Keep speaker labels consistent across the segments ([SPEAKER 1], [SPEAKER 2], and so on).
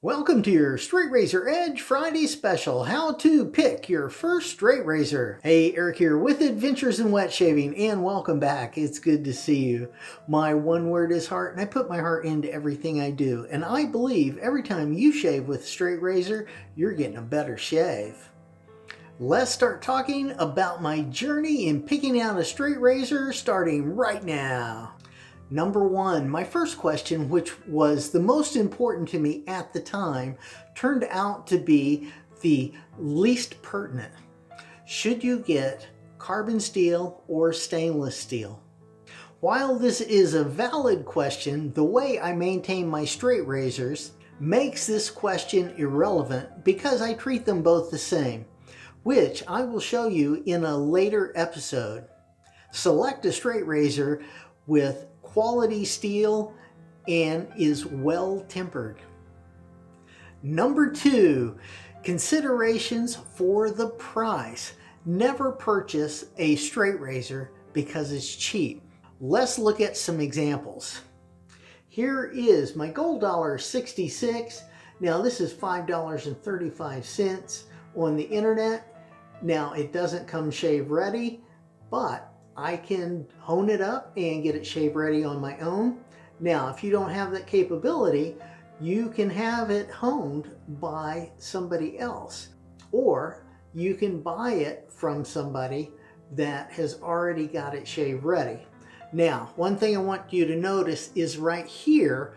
[SPEAKER 1] Welcome to your Straight Razor Edge Friday special, how to pick your first straight razor. Hey, Eric here with Adventures in Wet Shaving, and welcome back. It's good to see you. My one word is heart, and I put my heart into everything I do. And I believe every time you shave with a straight razor, you're getting a better shave. Let's start talking about my journey in picking out a straight razor starting right now. Number one, my first question, which was the most important to me at the time, turned out to be the least pertinent. Should you get carbon steel or stainless steel? While this is a valid question, the way I maintain my straight razors makes this question irrelevant because I treat them both the same, which I will show you in a later episode. Select a straight razor with quality steel and is well tempered. Number two, considerations for the price. Never purchase a straight razor because it's cheap. Let's look at some examples. Here is my Gold Dollar 66. Now this is $5.35 on the internet. Now it doesn't come shave ready, but I can hone it up and get it shave ready on my own. Now, if you don't have that capability, you can have it honed by somebody else, or you can buy it from somebody that has already got it shave ready. Now, one thing I want you to notice is right here,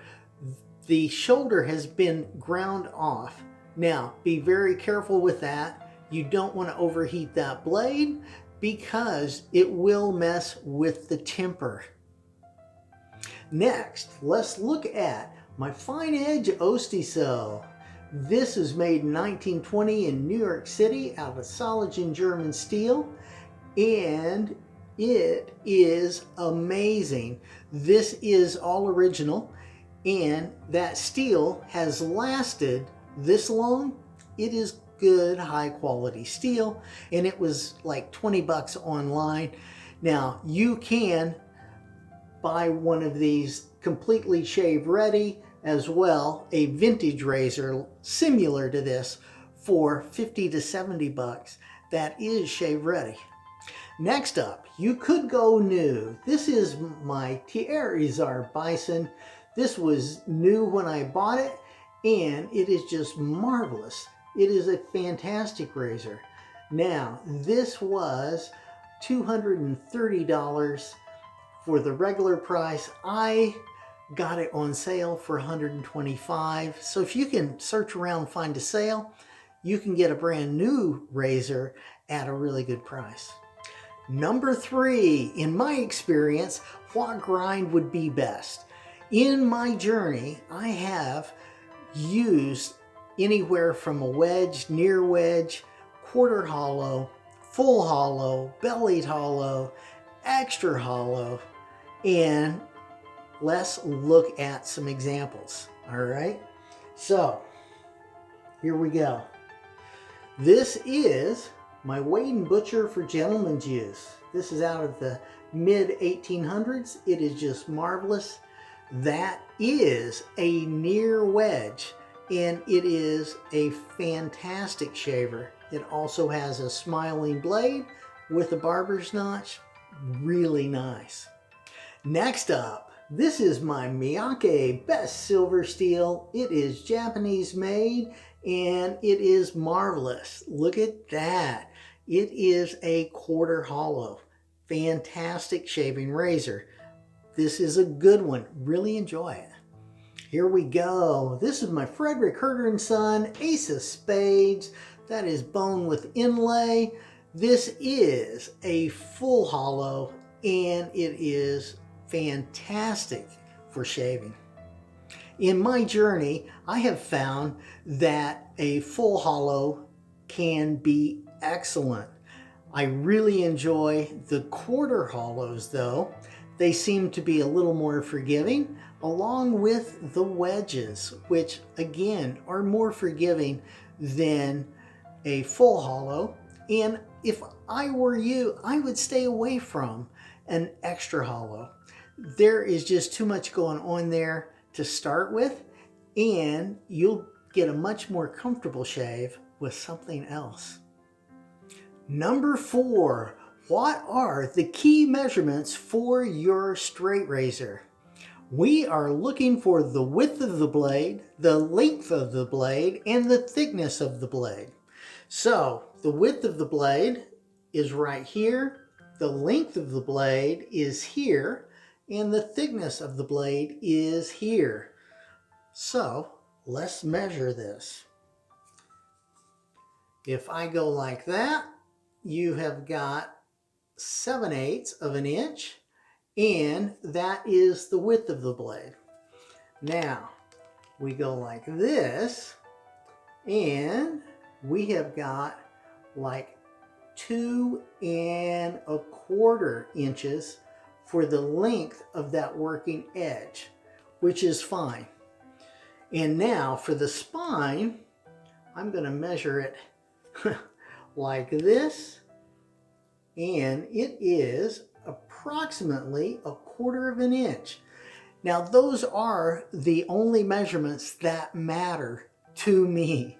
[SPEAKER 1] the shoulder has been ground off. Now, be very careful with that. You don't want to overheat that blade because it will mess with the temper. Next, let's look at my Fine Edge Ostiso. This is made in 1920 in New York City out of Soligen German steel, and it is amazing. This is all original, and that steel has lasted this long. It is good high quality steel, and it was like 20 bucks online. Now you can buy one of these completely shave ready as well, a vintage razor similar to this for 50 to 70 bucks that is shave ready. Next up, you could go new. This is my Thierry Izard Bison. This was new when I bought it, and it is just marvelous. It is a fantastic razor. Now, this was $230 for the regular price. I got it on sale for $125. So if you can search around, find a sale, you can get a brand new razor at a really good price. Number three, in my experience, what grind would be best? In my journey, I have used anywhere from a wedge, near wedge, quarter hollow, full hollow, bellied hollow, extra hollow, and let's look at some examples. All right, so here we go. This is my Wade & Butcher for gentlemen's use. This is out of the mid 1800s. It is just marvelous. That is a near wedge, and it is a fantastic shaver. It also has a smiling blade with a barber's notch. Really nice. Next up, this is my Miyake Best Silver Steel. It is Japanese made, and it is marvelous. Look at that. It is a quarter hollow. Fantastic shaving razor. This is a good one. Really enjoy it. Here we go. This is my Frederick Herter & Son Ace of Spades. That is bone with inlay. This is a full hollow, and it is fantastic for shaving. In my journey, I have found that a full hollow can be excellent. I really enjoy the quarter hollows though. They seem to be a little more forgiving, along with the wedges, which again are more forgiving than a full hollow. And if I were you, I would stay away from an extra hollow. There is just too much going on there to start with, and you'll get a much more comfortable shave with something else. Number 4, what are the key measurements for your straight razor? We are looking for the width of the blade, the length of the blade, and the thickness of the blade. So the width of the blade is right here, the length of the blade is here, and the thickness of the blade is here. So let's measure this. If I go like that, you have got 7/8 of an inch, and that is the width of the blade. Now we go like this, and we have got like 2 1/4 inches for the length of that working edge, which is fine. And now for the spine, I'm going to measure it like this, and it is approximately 1/4 inch. Now those are the only measurements that matter to me.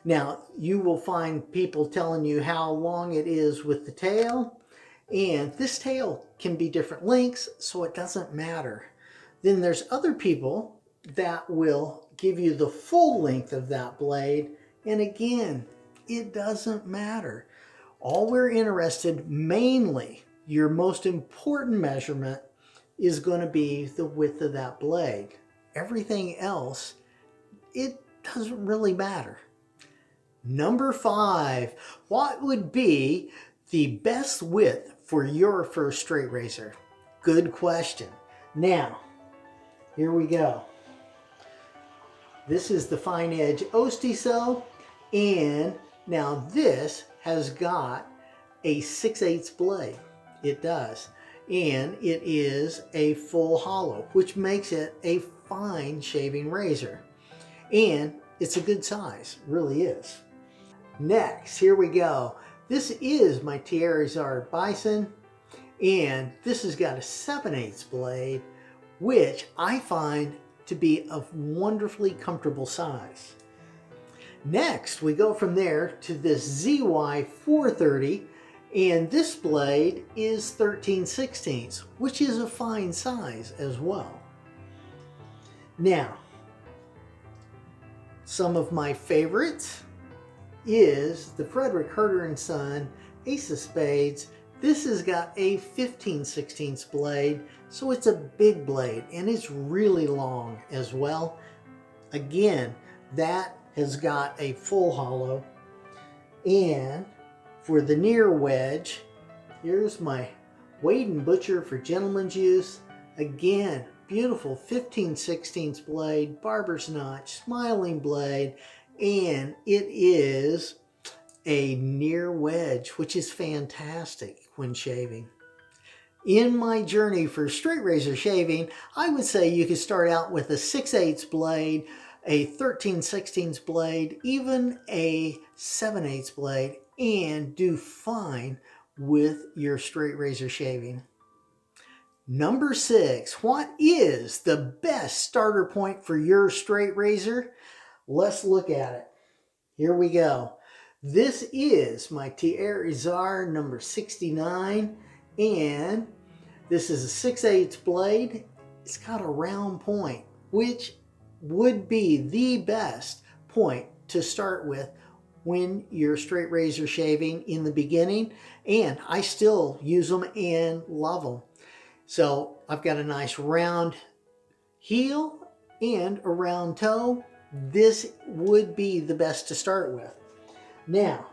[SPEAKER 1] Now you will find people telling you how long it is with the tail, and this tail can be different lengths, so it doesn't matter. Then there's other people that will give you the full length of that blade, and again, it doesn't matter. All we're interested, mainly your most important measurement, is going to be the width of that blade. Everything else, it doesn't really matter. Number 5, what would be the best width for your first straight razor? Good question. Now, here we go. This is the Fine Edge Ostiso, and now this has got a 6/8 blade. It does. And it is a full hollow, which makes it a fine shaving razor. And it's a good size, really is. Next, here we go. This is my Thierry Irizarry Bison, and this has got a 7/8 blade, which I find to be a wonderfully comfortable size. Next, we go from there to this ZY 430, and this blade is 13/16, which is a fine size as well. Now, some of my favorites is the Frederick Herter & Son Ace of Spades. This has got a 15/16 blade, so it's a big blade, and it's really long as well. Again, that has got a full hollow. And for the near wedge, here's my Wade & Butcher for gentleman's use. Again, beautiful 15/16 blade, barber's notch, smiling blade, and it is a near wedge, which is fantastic when shaving. In my journey for straight razor shaving, I would say you could start out with a 6/8 blade, a 13/16 blade, even a 7/8 blade, and do fine with your straight razor shaving. Number 6, what is the best starter point for your straight razor? Let's look at it. Here we go. This is my Thierry Irizarry number 69, and this is a 6/8 blade. It's got a round point, which would be the best point to start with when you're straight razor shaving in the beginning, and I still use them and love them. So I've got a nice round heel and a round toe. This would be the best to start with. Now,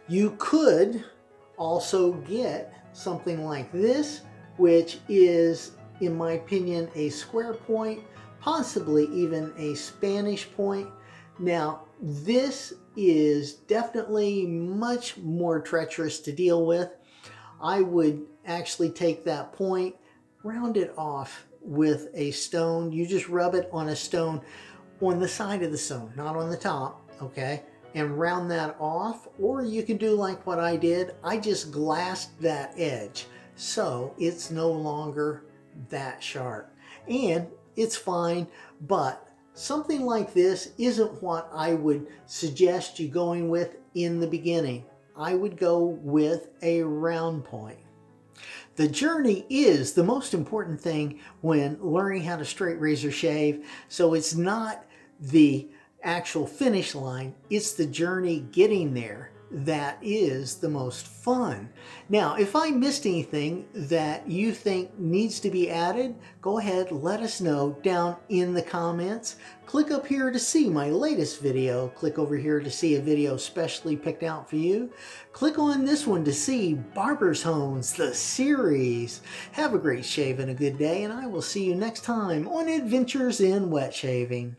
[SPEAKER 1] you could also get something like this, which is, in my opinion, a square point, possibly even a Spanish point. Now, this is definitely much more treacherous to deal with. I would actually take that point, round it off with a stone. You just rub it on a stone on the side of the stone, not on the top, okay? And round that off, or you can do like what I did. I just glassed that edge, so it's no longer that sharp. And it's fine, but something like this isn't what I would suggest you going with in the beginning. I would go with a round point. The journey is the most important thing when learning how to straight razor shave. So it's not the actual finish line, it's the journey getting there that is the most fun. Now, if I missed anything that you think needs to be added, go ahead, let us know down in the comments. Click up here to see my latest video. Click over here to see a video specially picked out for you. Click on this one to see Barber's Hones, the series. Have a great shave and a good day, and I will see you next time on Adventures in Wet Shaving.